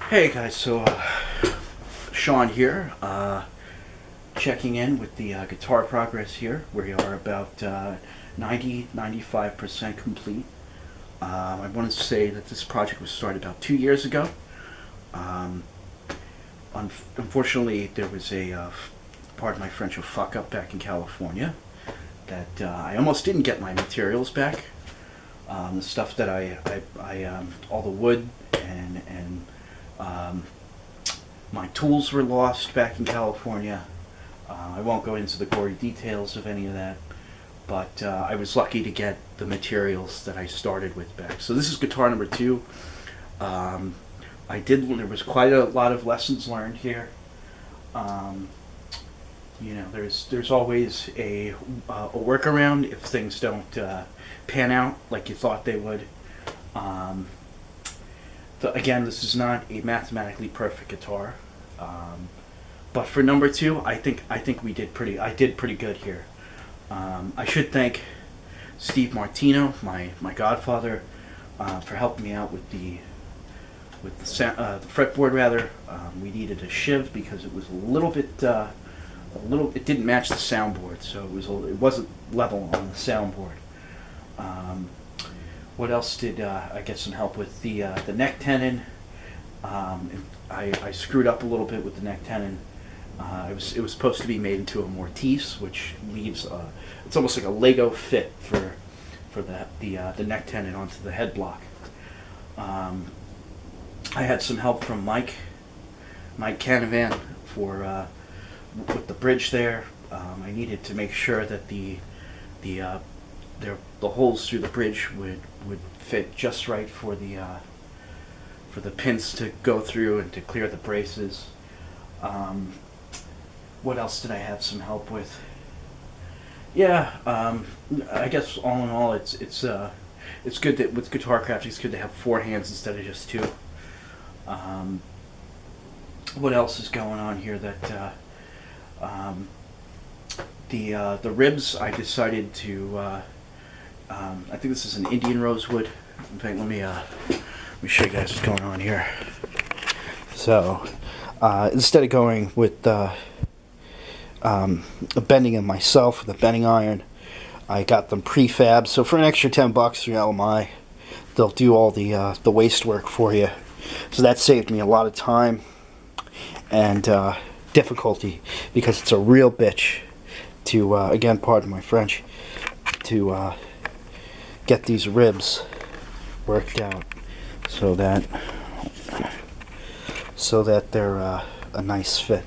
Hey guys, so Sean here, checking in with the guitar progress here. We are about 95% complete. I wanted to say that this project was started about 2 years ago. Um, Unfortunately, there was pardon my French, a fuck up back in California that I almost didn't get my materials back. The stuff that all the wood and um, my tools were lost back in California. I won't go into the gory details of any of that, but I was lucky to get the materials that I started with back. So this is guitar number two. Um, there was quite a lot of lessons learned here. Um, there's always a workaround if things don't pan out like you thought they would. Um, Again, this is not a mathematically perfect guitar, but for number two, I think I did pretty good here. I should thank Steve Martino, my godfather, for helping me out with the fretboard rather. We needed a shiv because it was it didn't match the soundboard, so it wasn't level on the soundboard. What else did I get some help with? The neck tenon. I screwed up a little bit with the neck tenon. It was supposed to be made into a mortise, which leaves it's almost like a Lego fit for the neck tenon onto the head block. I had some help from Mike Canavan with the bridge there. I needed to make sure that the holes through the bridge would fit just right for the pins to go through and to clear the braces. What else did I have some help with? Yeah, I guess all in all, it's good that with guitar crafting, it's good to have four hands instead of just two. What else is going on here? That the ribs, I decided to. I think this is an Indian rosewood. In fact, let me show you guys what's going on here. So, instead of going with bending them myself with a bending iron, I got them prefab. So for an extra $10 through LMI, they'll do all the waste work for you. So that saved me a lot of time and difficulty, because it's a real bitch to again, pardon my French, to get these ribs worked out so that they're a nice fit.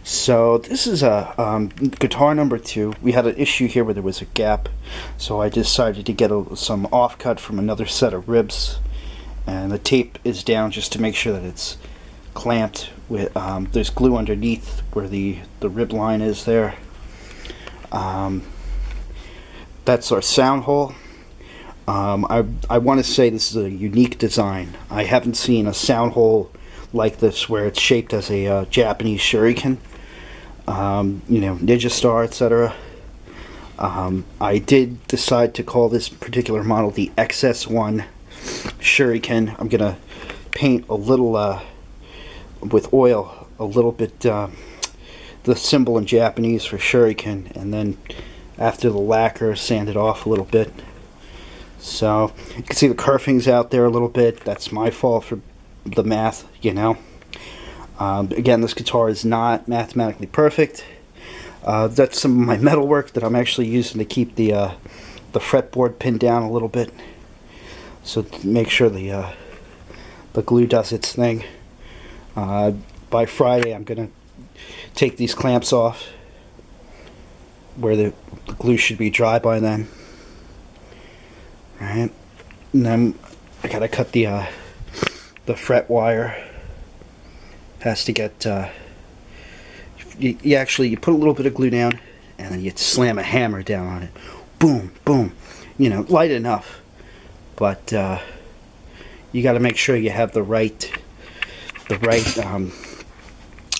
So this is a guitar number two. We had an issue here where there was a gap, so I decided to get some offcut from another set of ribs, and the tape is down just to make sure that it's clamped with there's glue underneath where the rib line is there. That's our sound hole. I want to say this is a unique design. I haven't seen a sound hole like this where it's shaped as a Japanese shuriken, Ninja Star, etc. I did decide to call this particular model the XS1 Shuriken. I'm gonna paint a little with oil, a little bit the symbol in Japanese for shuriken, and then after the lacquer, sand it off a little bit. So you can see the kerfing's out there a little bit. That's my fault for the math, Again, this guitar is not mathematically perfect. That's some of my metal work that I'm actually using to keep the fretboard pinned down a little bit, so to make sure the glue does its thing. By Friday, I'm gonna take these clamps off, where the glue should be dry by then. Right, and then I gotta cut the fret wire. Has to get you put a little bit of glue down, and then you slam a hammer down on it. Boom, boom. Light enough, but you got to make sure you have the right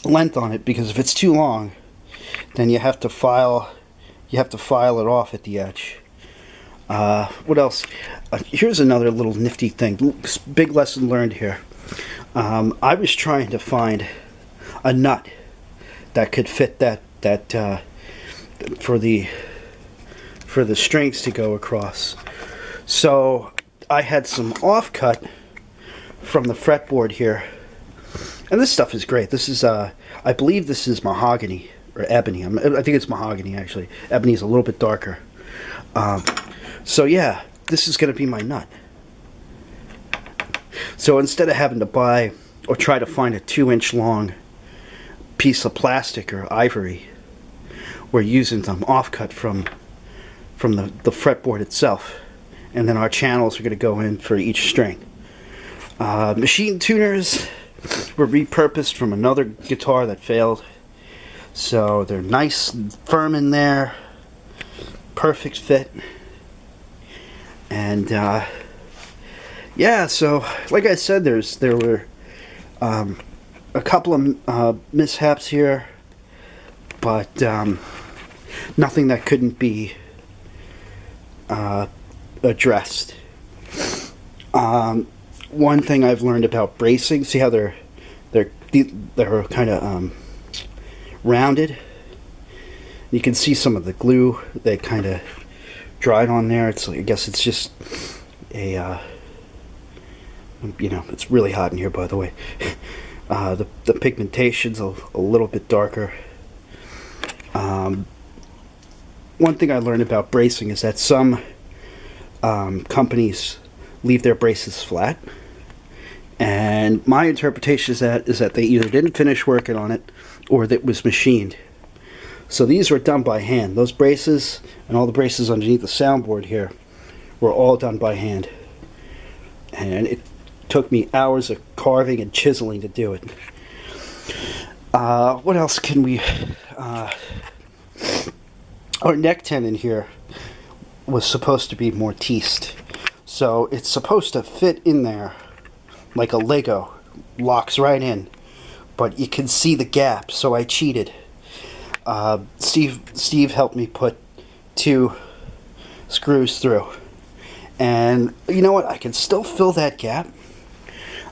length on it, because if it's too long, then you have to file it off at the edge. What else? Here's another little nifty thing. Big lesson learned here. I was trying to find a nut that could fit that for the strings to go across. So I had some offcut from the fretboard here, and this stuff is great. This is I believe this is mahogany or ebony. I think it's mahogany actually. Ebony is a little bit darker. So yeah, this is going to be my nut. So instead of having to buy or try to find a 2-inch long piece of plastic or ivory, we're using some offcut from the fretboard itself, and then our channels are going to go in for each string. Machine tuners were repurposed from another guitar that failed, so they're nice and firm in there, perfect fit. And yeah, so like I said, there were a couple of mishaps here, but nothing that couldn't be addressed. One thing I've learned about bracing, see how they're kind of rounded. You can see some of the glue that kind of dried on there. It's, I guess it's just a you know, it's really hot in here, by the way. The pigmentation's a little bit darker. One thing I learned about bracing is that some companies leave their braces flat, and my interpretation is that they either didn't finish working on it or that it was machined. So these were done by hand. Those braces and all the braces underneath the soundboard here were all done by hand, and it took me hours of carving and chiseling to do it. What else can we... our neck tenon here was supposed to be mortised, so it's supposed to fit in there like a Lego, locks right in, but you can see the gap, so I cheated. Steve helped me put 2 screws through, and you know what, I can still fill that gap.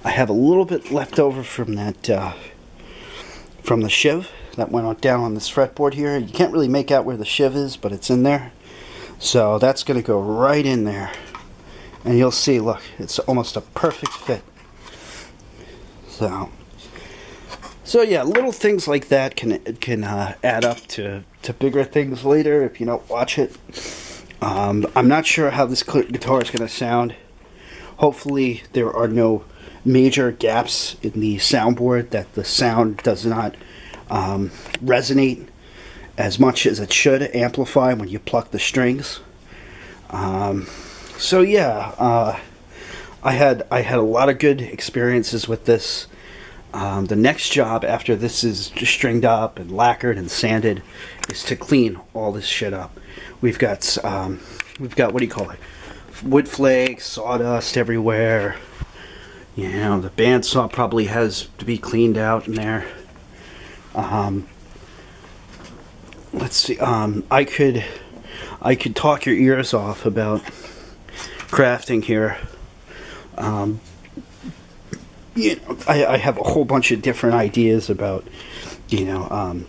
I have a little bit left over from that from the shiv that went on down on this fretboard here. You can't really make out where the shiv is, but it's in there, so that's going to go right in there, and you'll see, look, it's almost a perfect fit. So yeah, little things like that can add up to bigger things later if you don't watch it. I'm not sure how this guitar is going to sound. Hopefully there are no major gaps in the soundboard, that the sound does not resonate as much as it should amplify when you pluck the strings. So yeah, I had a lot of good experiences with this. The next job after this is stringed up and lacquered and sanded is to clean all this shit up. We've got what do you call it? Wood flakes, sawdust everywhere. You know, the bandsaw probably has to be cleaned out in there. Let's see. I could talk your ears off about crafting here. You know, I have a whole bunch of different ideas about, you know,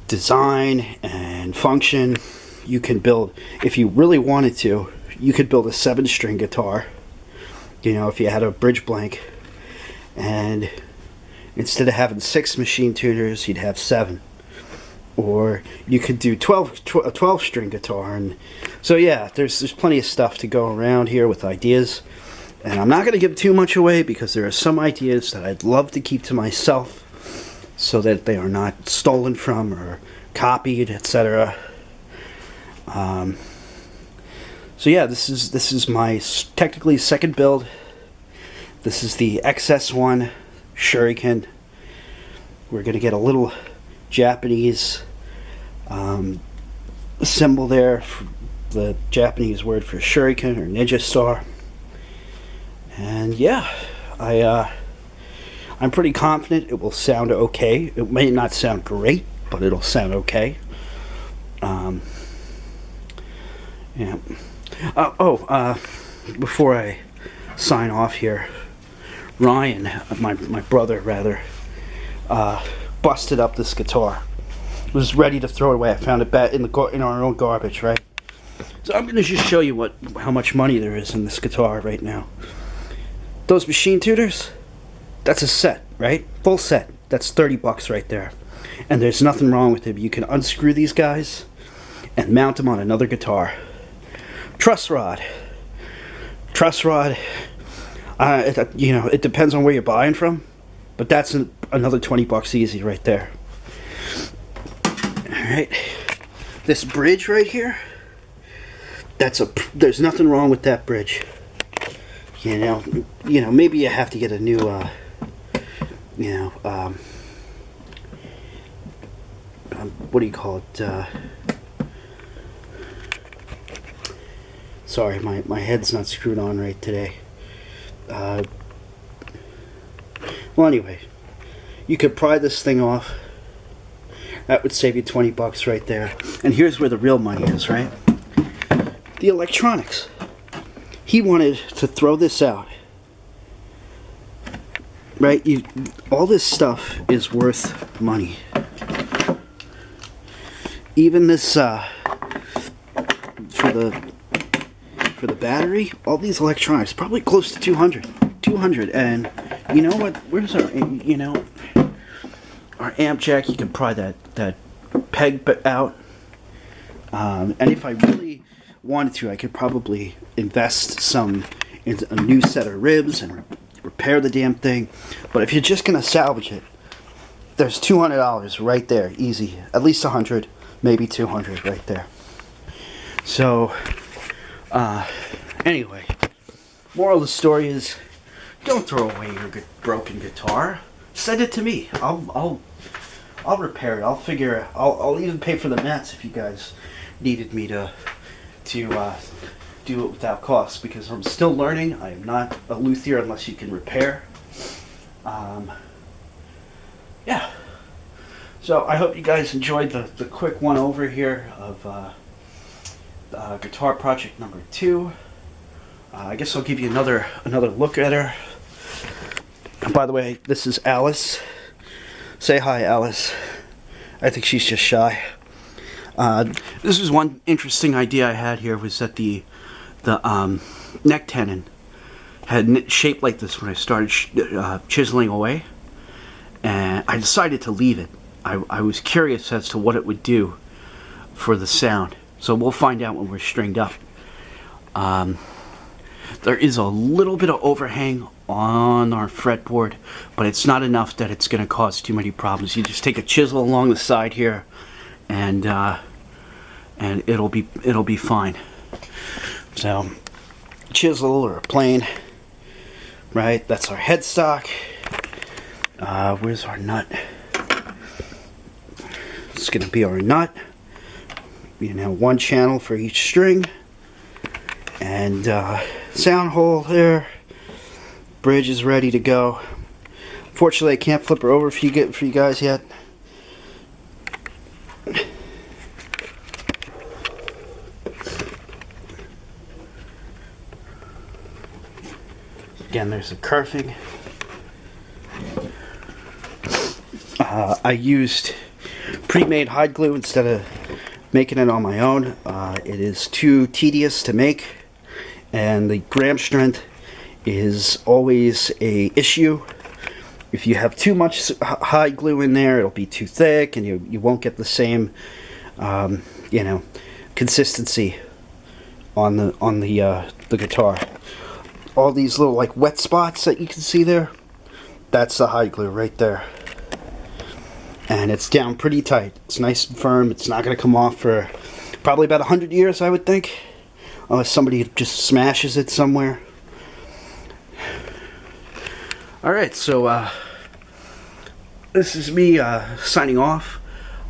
design and function. You can build, if you really wanted to, you could build a 7-string guitar. You know, if you had a bridge blank, and instead of having 6 machine tuners, you'd have 7. Or you could do a 12-string guitar. And so yeah, there's plenty of stuff to go around here with ideas. And I'm not going to give too much away because there are some ideas that I'd love to keep to myself so that they are not stolen from or copied, etc. So yeah, this is my technically second build. This is the XS1 Shuriken. We're going to get a little Japanese symbol there, the Japanese word for Shuriken or Ninja Star. And yeah, I'm pretty confident it will sound okay. It may not sound great, but it'll sound okay. Yeah. Before I sign off here, Ryan, my brother rather, busted up this guitar. Was ready to throw it away. I found it back in our own garbage, right? So I'm gonna just show you how much money there is in this guitar right now. Those machine tutors, that's a set, right? Full set. That's 30 bucks right there. And there's nothing wrong with it. You can unscrew these guys and mount them on another guitar. Truss rod. Truss rod, it depends on where you're buying from, but that's another 20 bucks easy right there. Alright, this bridge right here, there's nothing wrong with that bridge. You know, maybe you have to get a new, what do you call it, sorry, my head's not screwed on right today. Well, anyway, you could pry this thing off. That would save you 20 bucks right there. And here's where the real money is, right? The electronics. He wanted to throw this out. Right? All this stuff is worth money. Even this, for the battery, all these electronics, probably close to 200. And you know what? Where's our, our amp jack? You can pry that peg out. And if I really wanted to, I could probably invest some in a new set of ribs and repair the damn thing. But if you're just gonna salvage it, there's $200 right there, easy. At least 100, maybe 200 right there. So, anyway, moral of the story is, don't throw away your broken guitar. Send it to me. I'll repair it. I'll even pay for the mats if you guys needed me to do it without cost, because I'm still learning. I am not a luthier unless you can repair. Yeah. So I hope you guys enjoyed the quick one over here of Guitar Project number 2. I guess I'll give you another look at her. And by the way, this is Alice. Say hi, Alice. I think she's just shy. This is one interesting idea I had here, was that the neck tenon had shaped like this when I started chiseling away, and I decided to leave it. I was curious as to what it would do for the sound, so we'll find out when we're stringed up. There is a little bit of overhang on our fretboard, but it's not enough that it's going to cause too many problems. You just take a chisel along the side here, and it'll be fine. So, chisel or a plane, right? That's our headstock. Where's our nut? It's going to be our nut. One channel for each string, and sound hole there. Bridge is ready to go. Fortunately, I can't flip her over for you guys yet. Again, there's the kerfing. I used pre-made hide glue instead of making it on my own. It is too tedious to make, and the gram strength is always a issue. If you have too much hide glue in there, it'll be too thick, and you won't get the same consistency on the guitar. All these little like wet spots that you can see there, that's the hide glue right there. And it's down pretty tight. It's nice and firm. It's not going to come off for probably about 100 years, I would think, unless somebody just smashes it somewhere. Alright, so this is me signing off.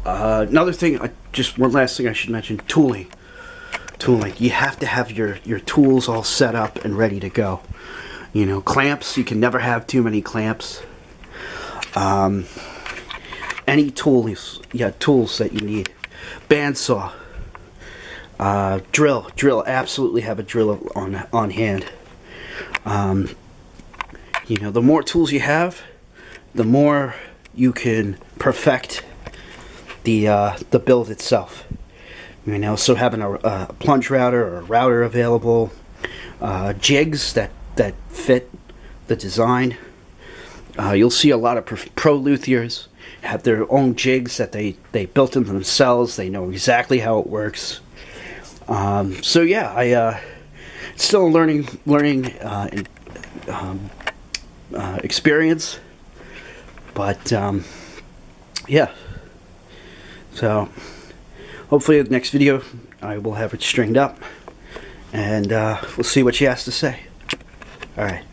Another thing, one last thing I should mention, tooling. You have to have your tools all set up and ready to go. Clamps, you can never have too many clamps. Any tools that you need. Bandsaw. Drill. Absolutely have a drill on hand. You know, the more tools you have, the more you can perfect the build itself. You know, so having a plunge router or a router available, jigs that fit the design. You'll see a lot of pro luthiers have their own jigs that they built them themselves. They know exactly how it works. So yeah, it's still a learning experience, but yeah. So hopefully the next video I will have it stringed up, and we'll see what she has to say. All right.